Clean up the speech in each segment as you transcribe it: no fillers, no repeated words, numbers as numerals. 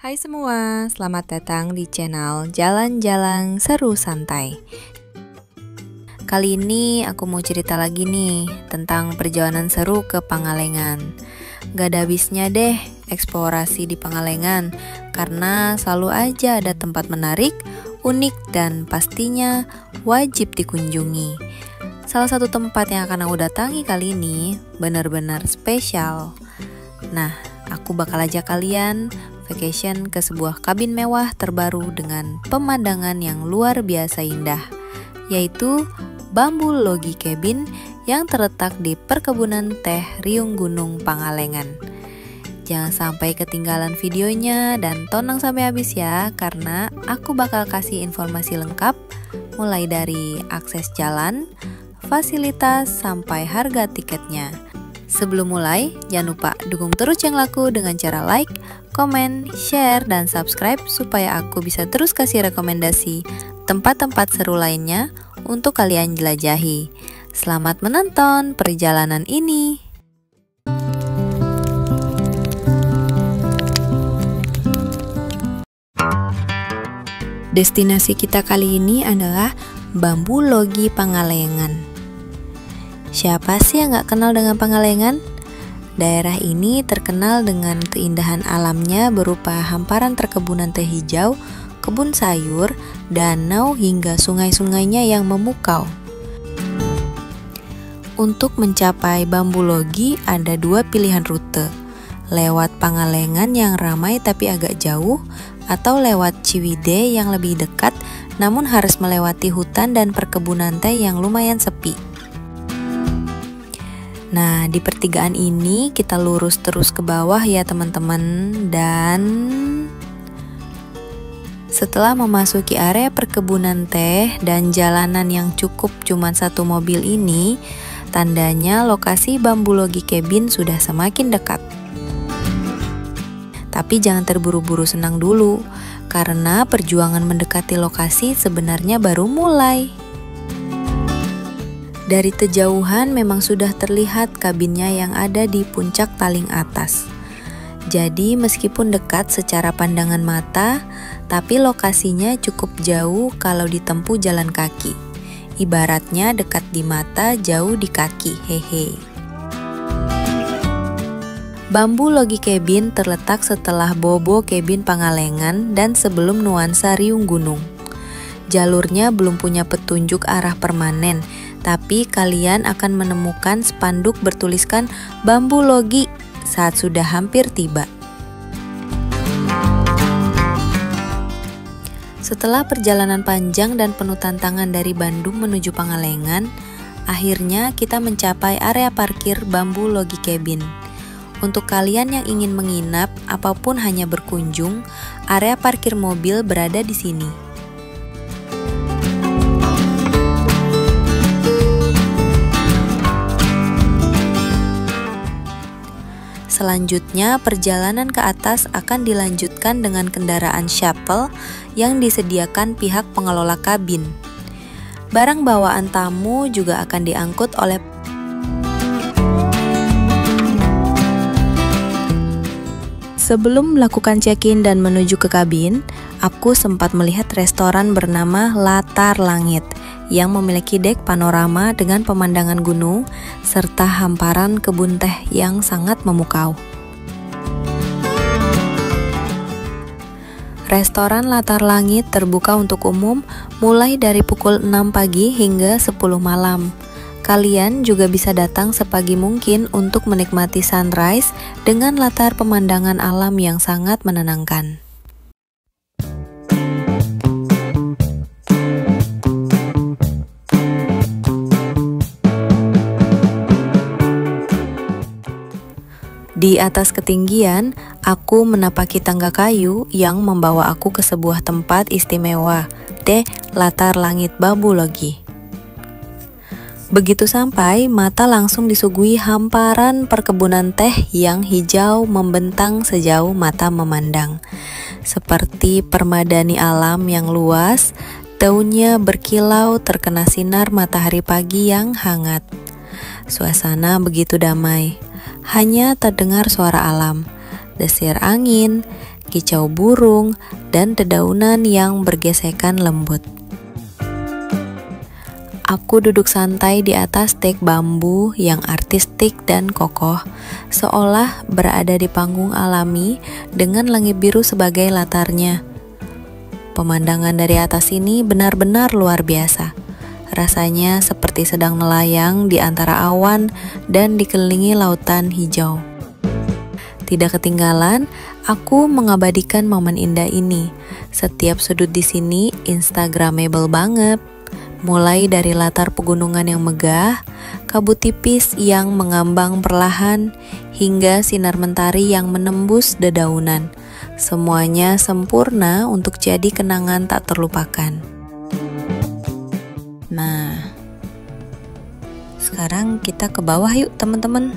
Hai semua, selamat datang di channel Jalan-Jalan Seru Santai. Kali ini aku mau cerita lagi nih tentang perjalanan seru ke Pangalengan. Gak ada habisnya deh eksplorasi di Pangalengan, karena selalu aja ada tempat menarik, unik, dan pastinya wajib dikunjungi. Salah satu tempat yang akan aku datangi kali ini benar-benar spesial. Nah, aku bakal ajak kalian vacation ke sebuah kabin mewah terbaru dengan pemandangan yang luar biasa indah, yaitu Bambu Logi Cabin yang terletak di perkebunan teh Riung Gunung Pangalengan. Jangan sampai ketinggalan videonya dan tonton sampai habis ya, karena aku bakal kasih informasi lengkap mulai dari akses jalan, fasilitas, sampai harga tiketnya. Sebelum mulai, jangan lupa dukung terus channel aku dengan cara like, komen, share, dan subscribe supaya aku bisa terus kasih rekomendasi tempat-tempat seru lainnya untuk kalian jelajahi. Selamat menonton perjalanan ini. Destinasi kita kali ini adalah Bambu Logi Pangalengan. Siapa sih yang gak kenal dengan Pangalengan? Daerah ini terkenal dengan keindahan alamnya berupa hamparan perkebunan teh hijau, kebun sayur, danau, hingga sungai-sungainya yang memukau. Untuk mencapai Bambu Logi ada dua pilihan rute, lewat Pangalengan yang ramai tapi agak jauh, atau lewat Ciwidey yang lebih dekat namun harus melewati hutan dan perkebunan teh yang lumayan sepi. Nah, di pertigaan ini kita lurus terus ke bawah ya teman-teman, dan setelah memasuki area perkebunan teh dan jalanan yang cukup cuma satu mobil ini, tandanya lokasi Bambu Logi Cabin sudah semakin dekat. Tapi jangan terburu-buru senang dulu, karena perjuangan mendekati lokasi sebenarnya baru mulai. Dari kejauhan memang sudah terlihat kabinnya yang ada di puncak paling atas. Jadi meskipun dekat secara pandangan mata, tapi lokasinya cukup jauh kalau ditempuh jalan kaki. Ibaratnya dekat di mata, jauh di kaki, hehe. Bambu Logi Cabin terletak setelah Bobo Cabin Pangalengan dan sebelum nuansa Riung Gunung. Jalurnya belum punya petunjuk arah permanen, tapi kalian akan menemukan spanduk bertuliskan Bambu Logi saat sudah hampir tiba. Setelah perjalanan panjang dan penuh tantangan dari Bandung menuju Pangalengan, akhirnya kita mencapai area parkir Bambu Logi Cabin. Untuk kalian yang ingin menginap apapun hanya berkunjung, area parkir mobil berada di sini. Selanjutnya, perjalanan ke atas akan dilanjutkan dengan kendaraan shuttle yang disediakan pihak pengelola kabin. Barang bawaan tamu juga akan diangkut oleh Sebelum melakukan check-in dan menuju ke kabin, aku sempat melihat restoran bernama Latar Langit yang memiliki dek panorama dengan pemandangan gunung serta hamparan kebun teh yang sangat memukau. Restoran Latar Langit terbuka untuk umum mulai dari pukul 6 pagi hingga 10 malam. Kalian juga bisa datang sepagi mungkin untuk menikmati sunrise dengan latar pemandangan alam yang sangat menenangkan. Di atas ketinggian, aku menapaki tangga kayu yang membawa aku ke sebuah tempat istimewa, Latar Langit Bambu Logi. Begitu sampai, mata langsung disuguhi hamparan perkebunan teh yang hijau membentang sejauh mata memandang. Seperti permadani alam yang luas, daunnya berkilau terkena sinar matahari pagi yang hangat. Suasana begitu damai, hanya terdengar suara alam, desir angin, kicau burung, dan dedaunan yang bergesekan lembut. Aku duduk santai di atas teak bambu yang artistik dan kokoh, seolah berada di panggung alami dengan langit biru sebagai latarnya. Pemandangan dari atas ini benar-benar luar biasa. Rasanya seperti sedang melayang di antara awan dan dikelilingi lautan hijau. Tidak ketinggalan, aku mengabadikan momen indah ini. Setiap sudut di sini instagramable banget. Mulai dari latar pegunungan yang megah, kabut tipis yang mengambang perlahan, hingga sinar mentari yang menembus dedaunan. Semuanya sempurna untuk jadi kenangan tak terlupakan. Nah, sekarang kita ke bawah yuk teman-teman.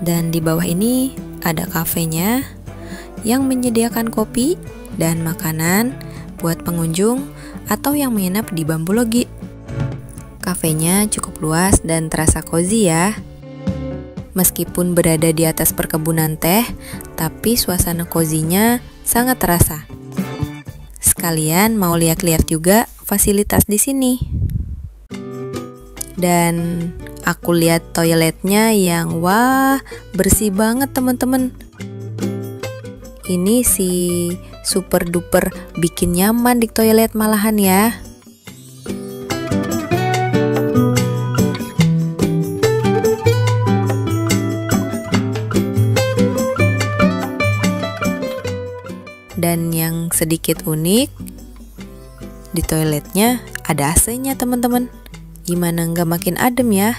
Dan di bawah ini ada kafenya yang menyediakan kopi dan makanan buat pengunjung atau yang menginap di Bambu Logi. Kafenya cukup luas dan terasa cozy ya. Meskipun berada di atas perkebunan teh, tapi suasana cozy-nya sangat terasa. Sekalian mau lihat-lihat juga fasilitas di sini. Dan aku lihat toiletnya yang wah, bersih banget teman-teman. Ini si super duper bikin nyaman di toilet malahan ya. Dan yang sedikit unik, di toiletnya ada AC-nya teman-teman. Gimana nggak makin adem ya?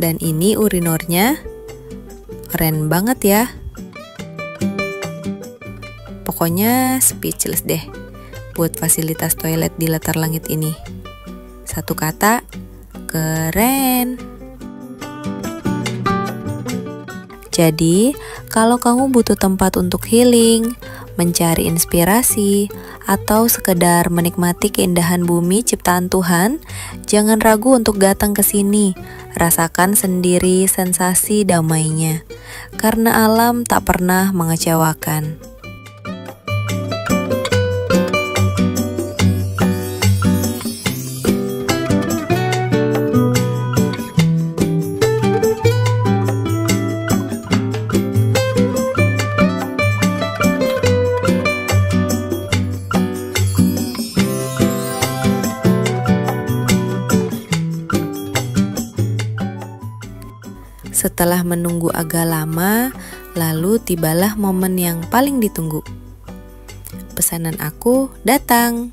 Dan ini urinornya keren banget ya. Pokoknya speechless deh buat fasilitas toilet di latar langit ini. Satu kata, keren. Jadi, kalau kamu butuh tempat untuk healing, mencari inspirasi, atau sekedar menikmati keindahan bumi ciptaan Tuhan, jangan ragu untuk datang ke sini. Rasakan sendiri sensasi damainya, karena alam tak pernah mengecewakan. Setelah menunggu agak lama, lalu tibalah momen yang paling ditunggu. Pesanan aku datang.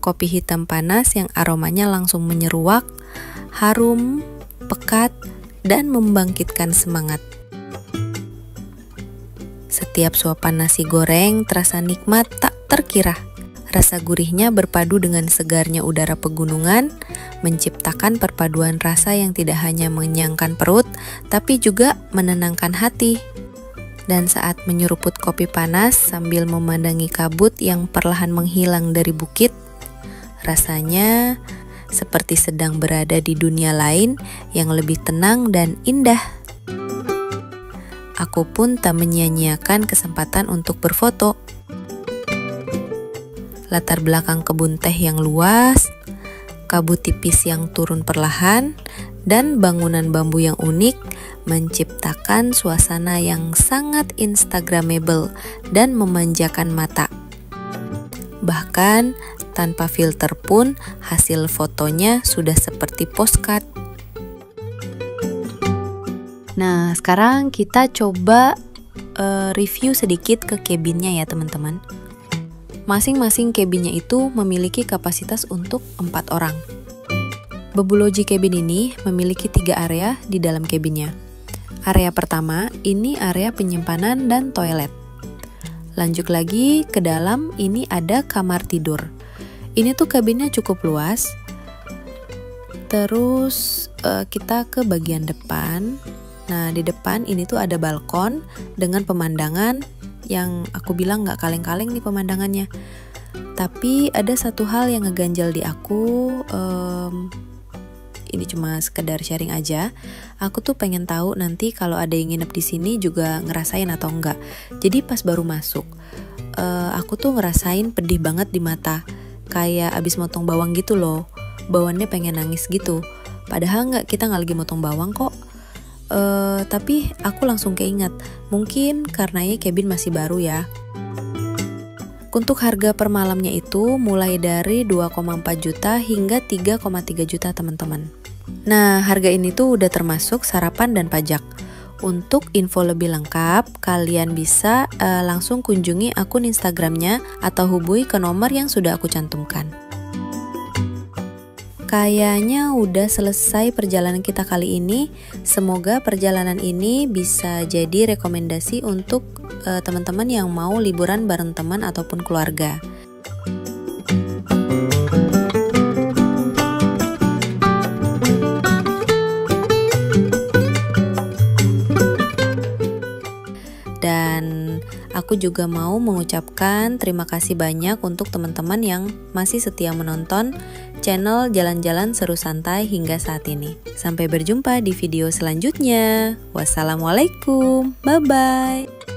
Kopi hitam panas yang aromanya langsung menyeruak, harum, pekat, dan membangkitkan semangat. Setiap suapan nasi goreng terasa nikmat tak terkira. Rasa gurihnya berpadu dengan segarnya udara pegunungan, menciptakan perpaduan rasa yang tidak hanya mengenyangkan perut, tapi juga menenangkan hati. Dan saat menyeruput kopi panas sambil memandangi kabut yang perlahan menghilang dari bukit, rasanya seperti sedang berada di dunia lain yang lebih tenang dan indah. Aku pun tak menyia-nyiakan kesempatan untuk berfoto. Latar belakang kebun teh yang luas, kabut tipis yang turun perlahan, dan bangunan bambu yang unik menciptakan suasana yang sangat instagramable dan memanjakan mata. Bahkan tanpa filter pun hasil fotonya sudah seperti postcard. Nah, sekarang kita coba review sedikit ke cabinnya ya teman-teman. Masing-masing cabinnya itu memiliki kapasitas untuk 4 orang. Bambu Logi cabin ini memiliki 3 area di dalam cabinnya. Area pertama, ini area penyimpanan dan toilet. Lanjut lagi ke dalam, ini ada kamar tidur. Ini tuh kabinnya cukup luas. Terus kita ke bagian depan. Nah, di depan ini tuh ada balkon dengan pemandangan yang aku bilang gak kaleng-kaleng nih pemandangannya. Tapi ada satu hal yang ngeganjal di aku, ini cuma sekedar sharing aja. Aku tuh pengen tahu nanti kalau ada yang nginep di sini juga ngerasain atau enggak. Jadi pas baru masuk, aku tuh ngerasain pedih banget di mata, kayak abis motong bawang gitu loh. Bawaannya pengen nangis gitu. Padahal kita nggak lagi motong bawang kok. Tapi aku langsung keinget, mungkin karenanya cabin masih baru ya. Untuk harga per malamnya itu mulai dari 2,4 juta hingga 3,3 juta teman-teman. Nah, harga ini tuh udah termasuk sarapan dan pajak. Untuk info lebih lengkap, kalian bisa langsung kunjungi akun Instagramnya atau hubungi ke nomor yang sudah aku cantumkan. Kayaknya udah selesai perjalanan kita kali ini. Semoga perjalanan ini bisa jadi rekomendasi untuk teman-teman yang mau liburan bareng teman ataupun keluarga. Dan aku juga mau mengucapkan terima kasih banyak untuk teman-teman yang masih setia menonton channel Jalan-Jalan Seru Santai hingga saat ini. Sampai berjumpa di video selanjutnya. Wassalamualaikum. Bye-bye.